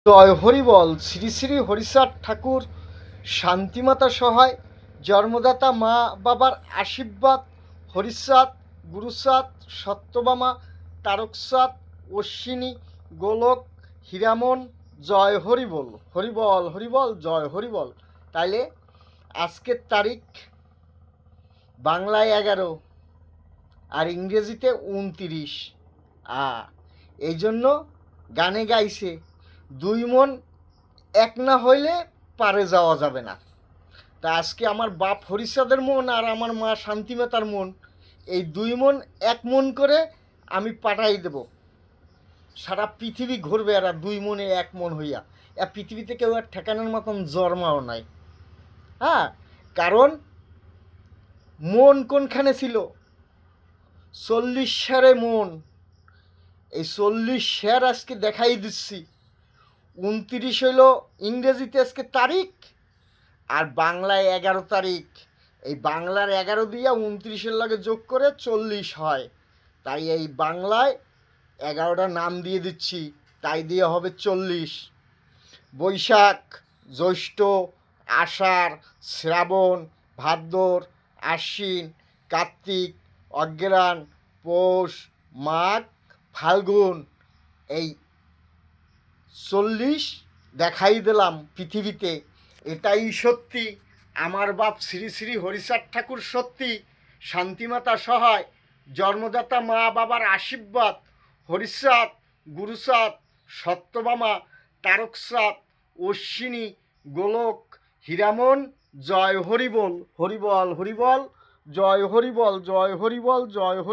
জয় হরিবল। শ্রী শ্রী হরিচাঁদ ঠাকুর শান্তিমাতা সহায়, জন্মদাতা মা বাবার আশীর্বাদ, হরিচাঁদ, গুরুচাঁদ, সত্যভামা, তারকচাঁদ, অশ্বিনী, গোলক, হীরামন। জয় হরিবল, হরিবল হরিবল, জয় হরিবল। তাইলে আজকের তারিখ বাংলায় 11 আর ইংরেজিতে 29। এই জন্য গানে গাইছে, 2 মন এক না হইলে পারে যাওয়া যাবে না। তা আজকে আমার বাপ হরিচাঁদের মন আর আমার মা শান্তিমাতার মন, এই 2 মন 1 মন করে আমি পাঠাই দেব। সারা পৃথিবী ঘুরবে এরা 2 মনে 1 মন হইয়া। পৃথিবীতে কেউ আর ঠেকানোর মতন জন্মাও নাই। কারণ মন কোনখানে ছিল? 40 সারে মন। এই 40 শের আজকে দেখাই দিচ্ছি। 29 হইল ইংরেজিতে আজকে তারিখ, আর বাংলায় 11 তারিখ। এই বাংলার 11 দিয়া 29-এর লগে যোগ করে 40 হয়। তাই এই বাংলায় 11টা নাম দিয়ে দিচ্ছি, তাই দিয়ে হবে 40। বৈশাখ, জ্যৈষ্ঠ, আষাঢ়, শ্রাবণ, ভাদ্র, আশ্বিন, কার্তিক, অগ্রহায়ণ, পৌষ, মাঘ, ফাল্গুন। এই 40 দেখাই দিলাম পৃথিবীতে। এটাই সত্যি। আমার বাপ শ্রী শ্রী হরিচাঁদ ঠাকুর সত্যি, শান্তিমাতা সহায়, জন্মদাতা মা বাবার আশীর্বাদ, হরিচাঁদ, গুরুচাঁদ, সত্যভামা, তারকচাঁদ, অশ্বিনী, গোলক, হীরামন। জয় হরিবল, হরিবল হরিবল, জয় হরিবল, জয় হরিবল, জয় হরি।